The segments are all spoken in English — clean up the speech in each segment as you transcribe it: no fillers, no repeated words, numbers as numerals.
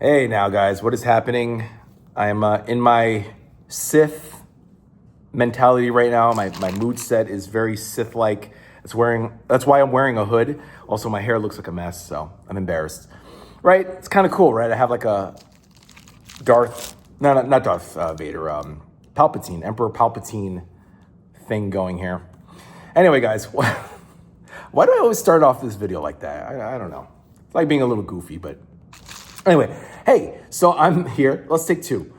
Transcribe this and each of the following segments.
Hey now, guys, what is happening? I'm in my Sith mentality right now. My mood set is very Sith-like. That's why I'm wearing a hood. Also, my hair looks like a mess, so I'm embarrassed. Right? It's kind of cool, right? I have like a not Darth Vader, Emperor Palpatine thing going here. Anyway, guys, why do I always start off this video like that? I don't know. It's like being a little goofy, but anyway, hey, so I'm here. Let's take two.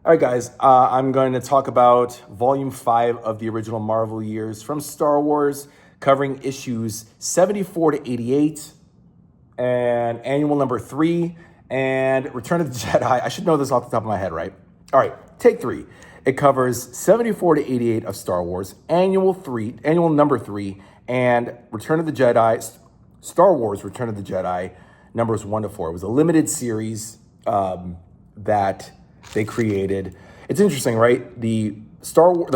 All right, guys, I'm going to talk about Volume 5 of the original Marvel years from Star Wars, covering issues 74 to 88, and annual number 3, and Return of the Jedi. I should know this off the top of my head, right? All right, take 3. It covers 74 to 88 of Star Wars, annual number 3, and Return of the Jedi, Star Wars Return of the Jedi, numbers 1 to 4. It was a limited series that they created. It's interesting, right? The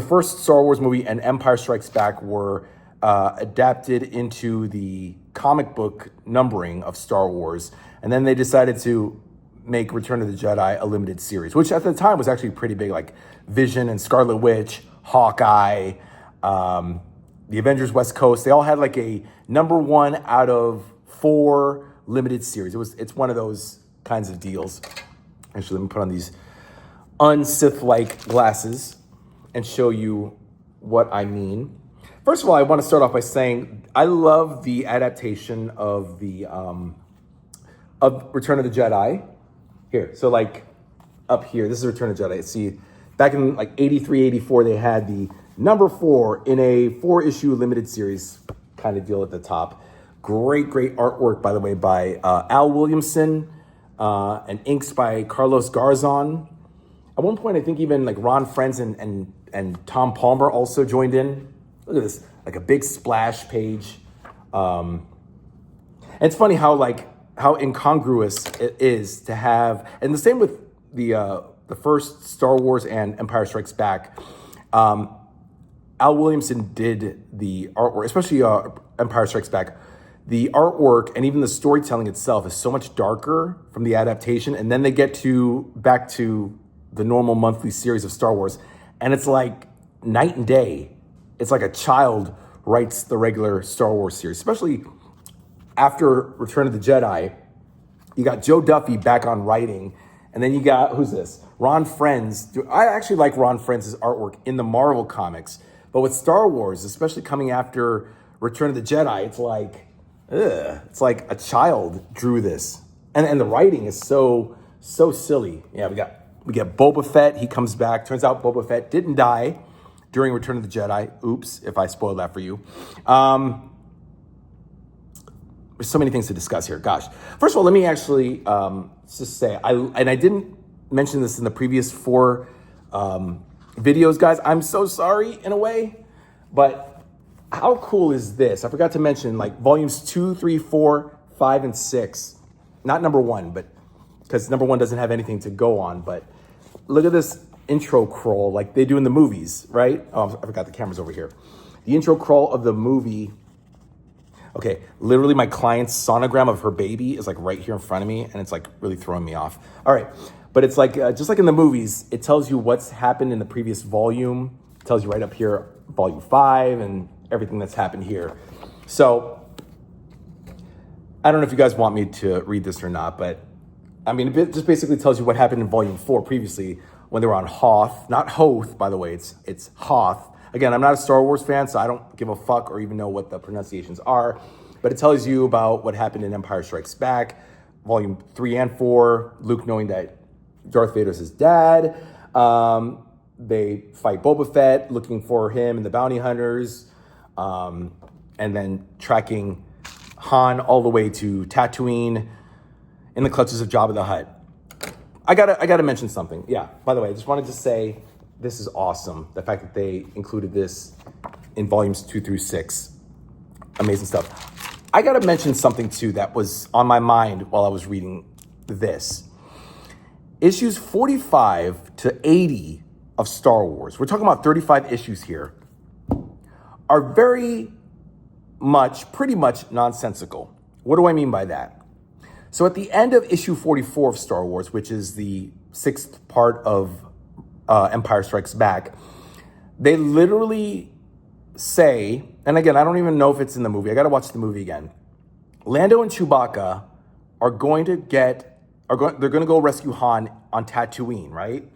first Star Wars movie and Empire Strikes Back were adapted into the comic book numbering of Star Wars, and then they decided to make Return of the Jedi a limited series, which at the time was actually pretty big, like Vision and Scarlet Witch, Hawkeye, the Avengers West Coast. They all had like a number 1 out of 4 limited series. It's one of those kinds of deals. Actually, let me put on these un-Sith-like glasses and show you what I mean. First of all, I want to start off by saying I love the adaptation of the of Return of the Jedi. Here, so like up here, this is Return of the Jedi. See, back in like 83, 84, they had the number 4 in a 4-issue limited series kind of deal at the top. Great artwork, by the way, by Al Williamson, and inks by Carlos Garzon. At one point, I think even like Ron Frenz and Tom Palmer also joined in. Look at this, like a big splash page. And it's funny how incongruous it is to have, and the same with the first Star Wars and Empire Strikes Back. Al Williamson did the artwork, especially Empire Strikes Back. The artwork and even the storytelling itself is so much darker from the adaptation, and then they get back to the normal monthly series of Star Wars, and it's like night and day. It's like a child writes the regular Star Wars series, especially after Return of the Jedi. You got Joe Duffy back on writing, and then you got, who's this? Ron Frenz. I actually like Ron Frenz's artwork in the Marvel comics, but with Star Wars, especially coming after Return of the Jedi, it's like, it's like a child drew this, and the writing is so silly. Yeah, we get Boba Fett. He comes back. Turns out Boba Fett didn't die during Return of the Jedi. Oops, if I spoiled that for you. There's so many things to discuss here. Gosh, first of all, let me actually just say I didn't mention this in the previous 4 videos, guys. I'm so sorry in a way, but how cool is this? I forgot to mention like volumes 2, 3, 4, 5, and 6. Not number 1, but because number 1 doesn't have anything to go on. But look at this intro crawl like they do in the movies, right? Oh, I forgot the camera's over here. The intro crawl of the movie. Okay, literally my client's sonogram of her baby is like right here in front of me, and it's like really throwing me off. All right, but it's like, just like in the movies, it tells you what's happened in the previous volume. It tells you right up here, volume 5, and everything that's happened here. So I don't know if you guys want me to read this or not, but I mean, it just basically tells you what happened in volume 4 previously when they were on Hoth, not Hoth, by the way, it's Hoth. Again, I'm not a Star Wars fan, so I don't give a fuck or even know what the pronunciations are, but it tells you about what happened in Empire Strikes Back, volume 3 and 4, Luke knowing that Darth Vader's his dad. They fight Boba Fett, looking for him and the bounty hunters, and then tracking Han all the way to Tatooine in the clutches of Jabba the Hutt. I gotta mention something. Yeah, by the way, I just wanted to say this is awesome. The fact that they included this in volumes 2 through 6. Amazing stuff. I gotta mention something too that was on my mind while I was reading this. Issues 45 to 80 of Star Wars, we're talking about 35 issues here, are pretty much nonsensical. What do I mean by that? So at the end of issue 44 of Star Wars, which is the 6th part of Empire Strikes Back, they literally say, and again, I don't even know if it's in the movie. I got to watch the movie again. Lando and Chewbacca are going to they're going to go rescue Han on Tatooine, right?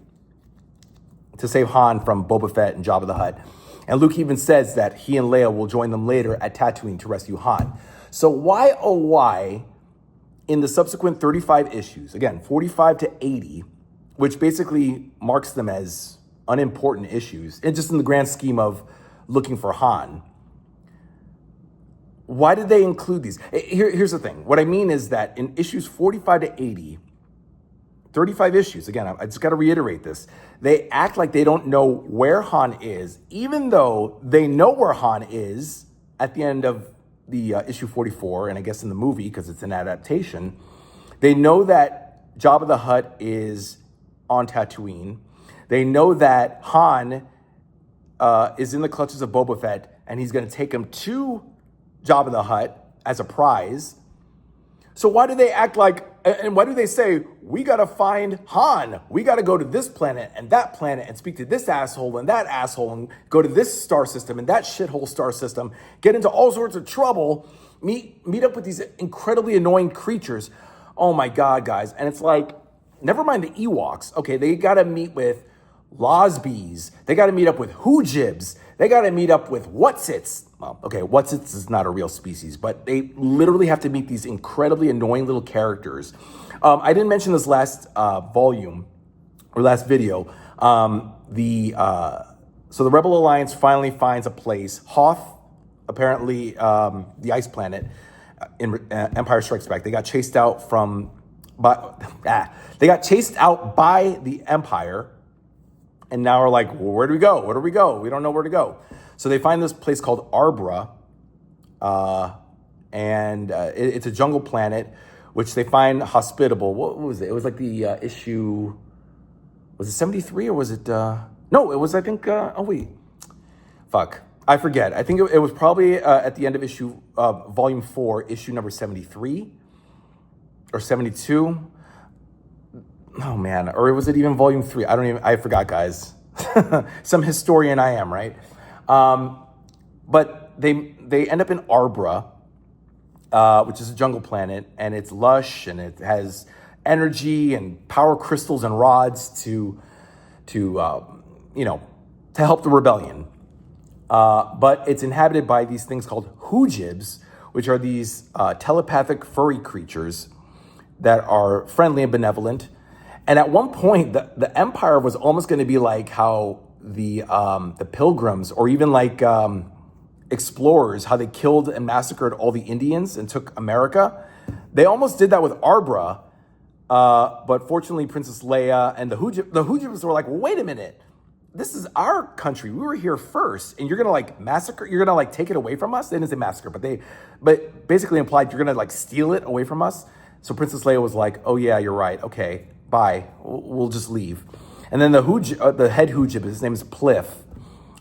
To save Han from Boba Fett and Jabba the Hutt. And Luke even says that he and Leia will join them later at Tatooine to rescue Han. So why, oh why, in the subsequent 35 issues, again, 45 to 80, which basically marks them as unimportant issues, and just in the grand scheme of looking for Han, why did they include these? Here's the thing. What I mean is that in issues 45 to 80, 35 issues, again, I just got to reiterate this. They act like they don't know where Han is, even though they know where Han is at the end of the issue 44, and I guess in the movie, because it's an adaptation. They know that Jabba the Hutt is on Tatooine. They know that Han is in the clutches of Boba Fett, and he's going to take him to Jabba the Hutt as a prize. So why do they act like, and why do they say, we got to find Han, we got to go to this planet and that planet and speak to this asshole and that asshole and go to this star system and that shithole star system, get into all sorts of trouble, meet up with these incredibly annoying creatures. Oh my God, guys. And it's like, never mind the Ewoks. Okay, they got to meet with Losbees. They got to meet up with Hoojibs. They got to meet up with Whatsits. Well, okay, Whatsits is not a real species, but they literally have to meet these incredibly annoying little characters. I didn't mention this last volume or last video. So the Rebel Alliance finally finds a place. Hoth, apparently the ice planet in Empire Strikes Back. They got chased out they got chased out by the Empire. And now we're like, well, where do we go? Where do we go? We don't know where to go. So they find this place called Arbra, and it's a jungle planet, which they find hospitable. What was it? It was like the issue, was it 73 or was it, no, it was, I think, I forget. I think it was probably at the end of issue, volume 4, issue number 73 or 72. Oh man, or was it even volume 3? I forgot, guys. Some historian I am, right? But they end up in Arbra, which is a jungle planet, and it's lush and it has energy and power crystals and rods to help the rebellion. But it's inhabited by these things called Hoojibs, which are these telepathic furry creatures that are friendly and benevolent. And at one point, the Empire was almost going to be like how the Pilgrims, or even like explorers, how they killed and massacred all the Indians and took America. They almost did that with Arbra, but fortunately, Princess Leia and the Hoojibs were like, well, wait a minute. This is our country. We were here first, and you're gonna like massacre. You're gonna like take it away from us. They didn't say massacre, but basically implied you're gonna like steal it away from us. So Princess Leia was like, "Oh yeah, you're right. Okay, bye. We'll just leave." And then the head Hoojib, his name is Pliff.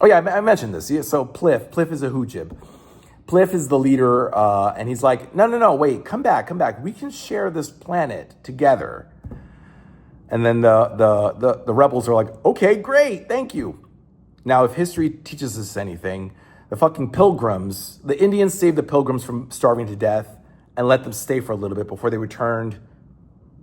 Oh yeah, I mentioned this. Yeah, so Pliff is a Hoojib. Pliff is the leader, and he's like, "No, wait, come back. We can share this planet together." And then the rebels are like, okay, great, thank you. Now, if history teaches us anything, the fucking Pilgrims, the Indians saved the Pilgrims from starving to death and let them stay for a little bit before they returned.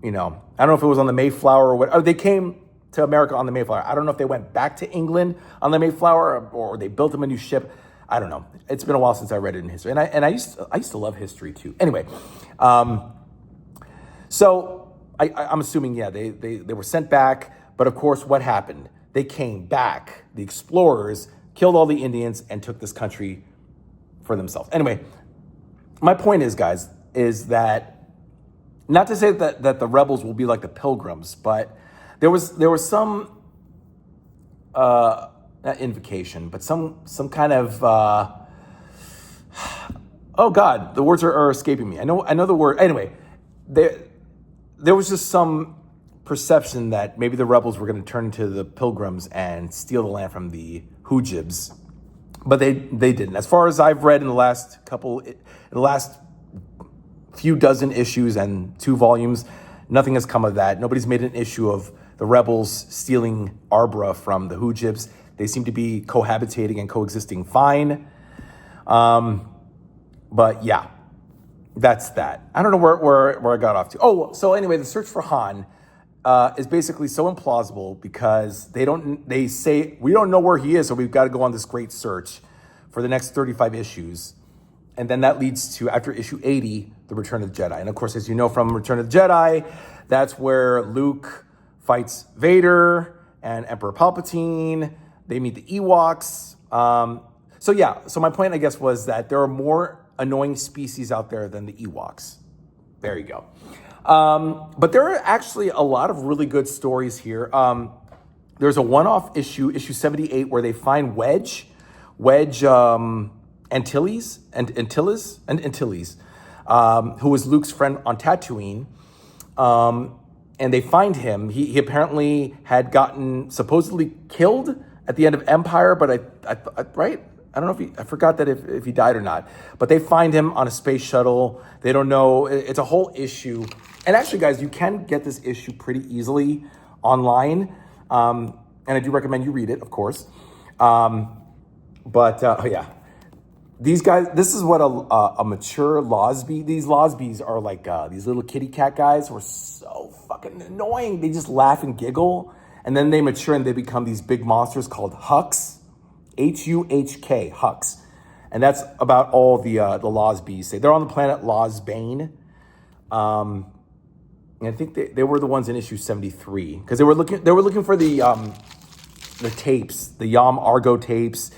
I don't know if it was on the Mayflower or what. Oh, they came to America on the Mayflower. I don't know if they went back to England on the Mayflower or they built them a new ship. I don't know. It's been a while since I read it in history. And I used to love history too. Anyway, so I'm assuming, yeah, they were sent back. But of course, what happened? They came back. The explorers killed all the Indians and took this country for themselves. Anyway, my point is, guys, is that not to say that the rebels will be like the Pilgrims, but there was some not invocation, but some kind of oh God, the words are escaping me. I know the word. Anyway, there was just some perception that maybe the rebels were going to turn to the Pilgrims and steal the land from the Hoojibs, but they didn't. As far as I've read in the last few dozen issues and 2 volumes. Nothing has come of that. Nobody's made an issue of the rebels stealing Arbra from the Hujibs. They seem to be cohabitating and coexisting fine. But yeah, that's that. I don't know where I got off to. Oh, so anyway, the search for Han is basically so implausible because they say, we don't know where he is, so we've got to go on this great search for the next 35 issues. And then that leads to, after issue 80, the Return of the Jedi. And of course, as you know from Return of the Jedi, that's where Luke fights Vader and Emperor Palpatine. They meet the Ewoks. So my point, I guess, was that there are more annoying species out there than the Ewoks. There you go. But there are actually a lot of really good stories here. There's a one-off issue 78, where they find Wedge Antilles, who was Luke's friend on Tatooine. And they find him. He apparently had gotten supposedly killed at the end of Empire, but I don't know I forgot that if he died or not. But they find him on a space shuttle. They don't know. It's a whole issue. And actually, guys, you can get this issue pretty easily online. And I do recommend you read it, of course. Yeah. These guys, this is what a mature Losby, these Losbys are like these little kitty cat guys who are so fucking annoying. They just laugh and giggle. And then they mature and they become these big monsters called Hux. Huhk, Hux. And that's about all the Losbys say. They're on the planet Losbane. And I think they were the ones in issue 73. Because they were looking for the tapes, the Yam Argo tapes.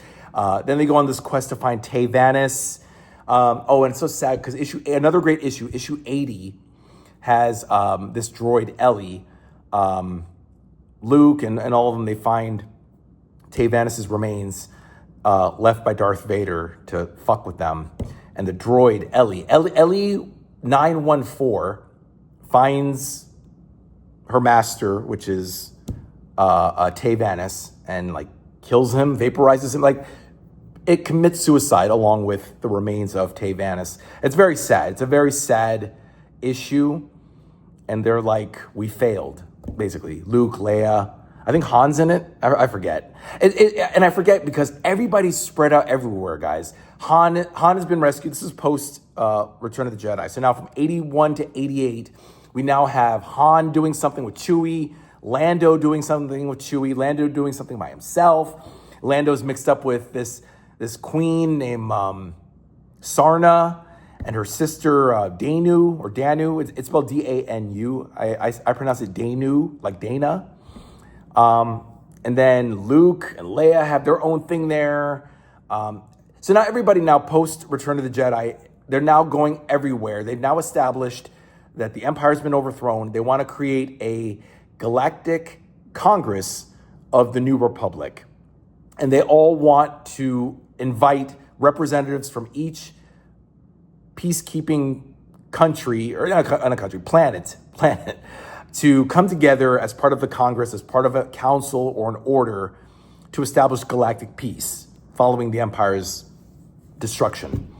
Then they go on this quest to find Tay Vanis. And it's so sad because another great issue 80, has this droid Ellie, Luke, and all of them. They find Tay Vanis' remains left by Darth Vader to fuck with them, and the droid Ellie 914 finds her master, which is Tay Vanis, and like kills him, vaporizes him, like. It commits suicide along with the remains of Tay Vanis. It's very sad. It's a very sad issue. And they're like, we failed, basically. Luke, Leia. I think Han's in it. I forget. And I forget because everybody's spread out everywhere, guys. Han has been rescued. This is post Return of the Jedi. So now from 81 to 88, we now have Han doing something with Chewie, Lando doing something with Chewie, Lando doing something by himself. Lando's mixed up with this queen named Sarna and her sister Danu. It's spelled Danu. I pronounce it Danu, like Dana. And then Luke and Leia have their own thing there. So now everybody now post Return of the Jedi, they're now going everywhere. They've now established that the Empire's been overthrown. They want to create a galactic Congress of the New Republic. And they all want to invite representatives from each peacekeeping country, or not a country, planet, to come together as part of the Congress, as part of a council or an order to establish galactic peace following the Empire's destruction.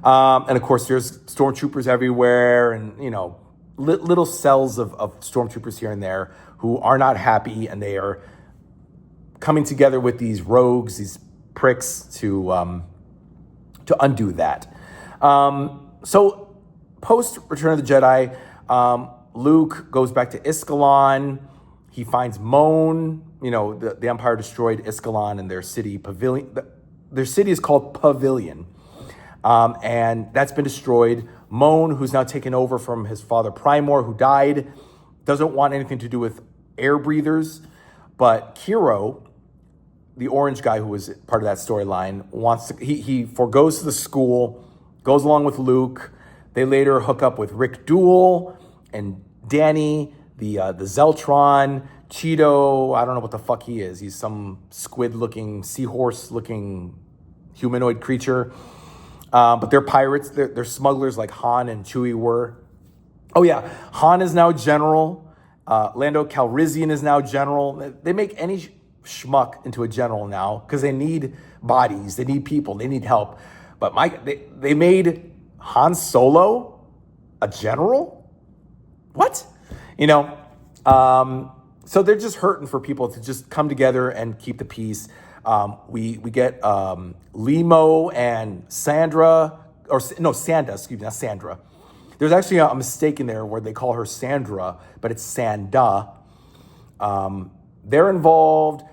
And of course, there's stormtroopers everywhere, and little cells of stormtroopers here and there who are not happy, and they are coming together with these rogues, these pricks, to undo that. So post Return of the Jedi, Luke goes back to Iskalon. He finds Mon. The Empire destroyed Iskalon and their city Pavilion. Their city is called Pavilion, and that's been destroyed. Mon, who's now taken over from his father Primor, who died, doesn't want anything to do with air breathers, but Kiro, the orange guy who was part of that storyline, he forgoes the school, goes along with Luke. They later hook up with Rick Duel and Danny, the Zeltron, Cheeto. I don't know what the fuck he is. He's some squid-looking, seahorse-looking humanoid creature. But they're pirates. They're smugglers like Han and Chewie were. Oh yeah, Han is now general. Lando Calrissian is now general. They make any schmuck into a general now because they need bodies, they need people, they need help. But they made Han Solo a general? What? You know, so they're just hurting for people to just come together and keep the peace. We get Limo and Sandra, or no, Sanda, excuse me, not Sandra. There's actually a mistake in there where they call her Sandra, but it's Sanda. They're involved.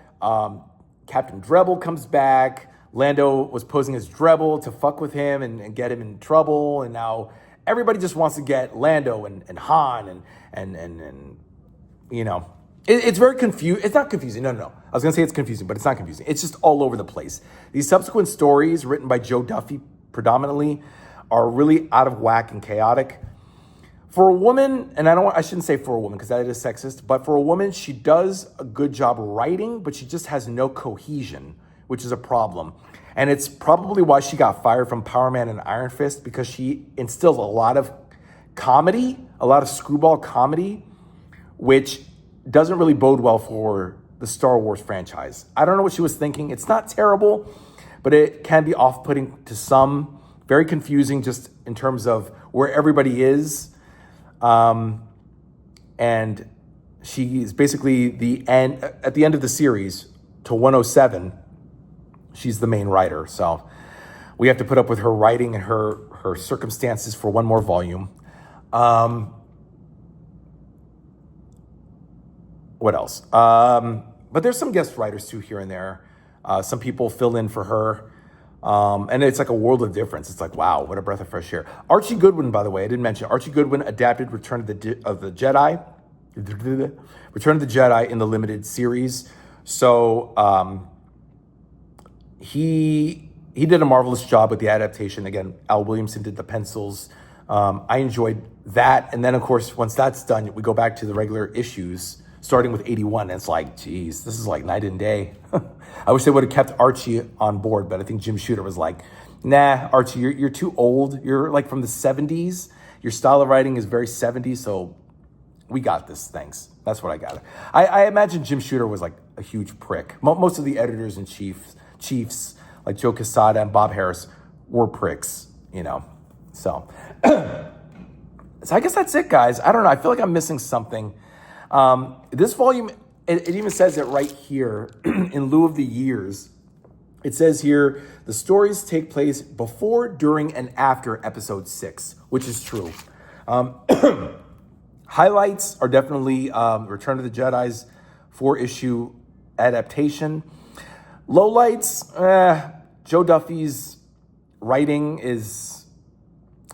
Captain Drebel comes back. Lando was posing as Drebel to fuck with him and get him in trouble. And now everybody just wants to get Lando and Han and you know, it's very confusing. It's not confusing. No. I was going to say it's confusing, but it's not confusing. It's just all over the place. These subsequent stories written by Joe Duffy predominantly are really out of whack and chaotic. For a woman, and I shouldn't say for a woman because that is sexist, but for a woman, she does a good job writing, but she just has no cohesion, which is a problem. And it's probably why she got fired from Power Man and Iron Fist, because she instills a lot of comedy, a lot of screwball comedy, which doesn't really bode well for the Star Wars franchise. I don't know what she was thinking. It's not terrible, but it can be off-putting to some, very confusing just in terms of where everybody is. And she is basically at the end of the series to 107, she's the main writer. So we have to put up with her writing and her circumstances for one more volume. What else? But there's some guest writers too here and there. Some people fill in for her. And it's like a world of difference. It's like, wow, what a breath of fresh air. Archie Goodwin, by the way, I didn't mention. Archie Goodwin adapted Return of the Jedi. Return of the Jedi in the limited series. So he did a marvelous job with the adaptation. Again, Al Williamson did the pencils. I enjoyed that. And then, of course, once that's done, we go back to the regular issues, starting with 81. And it's like, geez, this is like night and day. I wish they would have kept Archie on board, but I think Jim Shooter was like, nah, Archie, you're too old. You're like from the 70s. Your style of writing is very 70s, so we got this, thanks. That's what I got. I imagine Jim Shooter was like a huge prick. Most of the editors and chiefs like Joe Quesada and Bob Harris were pricks, you know. So I guess that's it, guys. I don't know. I feel like I'm missing something. This volume, it even says it right here in lieu of the years. It says here, the stories take place before, during, and after episode 6, which is true. Highlights are definitely Return of the Jedi's 4-issue adaptation. Lowlights, Joe Duffy's writing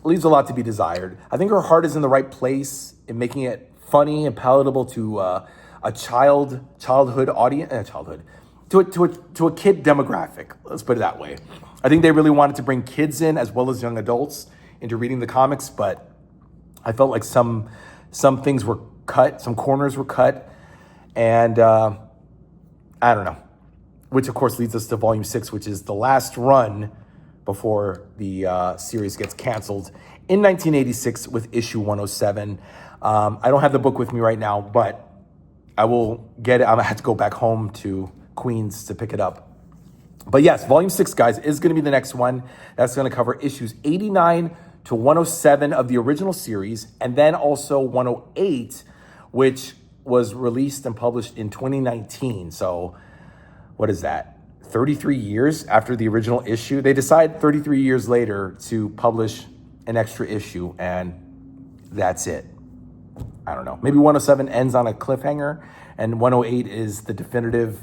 leaves a lot to be desired. I think her heart is in the right place in making it funny and palatable to a childhood audience, to a kid demographic. Let's put it that way. I think they really wanted to bring kids in as well as young adults into reading the comics, but I felt like some things were cut, some corners were cut, and I don't know. Which of course leads us to volume 6, which is the last run before the series gets canceled in 1986 with issue 107. I don't have the book with me right now, but I will get it. I'm gonna have to go back home to Queens to pick it up. But yes, volume 6, guys, is going to be the next one. That's going to cover issues 89 to 107 of the original series, and then also 108, which was released and published in 2019. So what is that? 33 years after the original issue. They decide 33 years later to publish an extra issue, and that's it. I don't know. Maybe 107 ends on a cliffhanger, and 108 is the definitive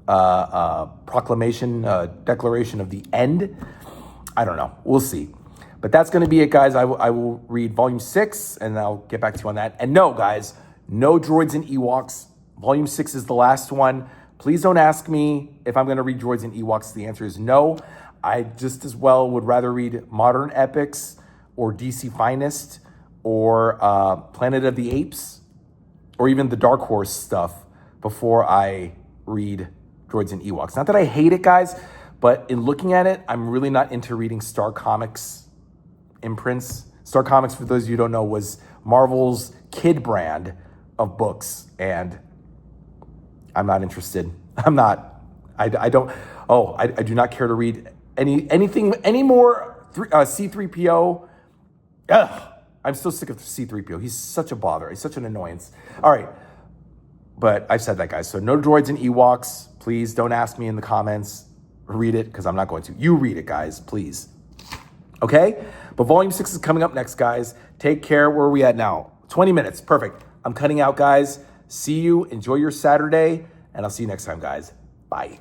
declaration of the end. I don't know. We'll see. But that's going to be it, guys. I will read volume 6, and I'll get back to you on that. And no, guys, no Droids and Ewoks. Volume 6 is the last one. Please don't ask me if I'm going to read Droids and Ewoks. The answer is no. I just as well would rather read Modern Epics or DC Finest or Planet of the Apes or even the Dark Horse stuff before I read Droids and Ewoks. Not that I hate it, guys, but in looking at it, I'm really not into reading Star Comics imprints. Star Comics, for those of you who don't know, was Marvel's kid brand of books, and I'm not interested. I do not care to read anything any more C-3PO Ugh, I'm still sick of C-3PO. He's such a bother. He's such an annoyance. All right. But I've said that, guys. So no droids and Ewoks. Please don't ask me in the comments. Read it, because I'm not going to. You read it, guys, please. Okay? But Volume 6 is coming up next, guys. Take care. Where are we at now? 20 minutes. Perfect. I'm cutting out, guys. See you. Enjoy your Saturday. And I'll see you next time, guys. Bye.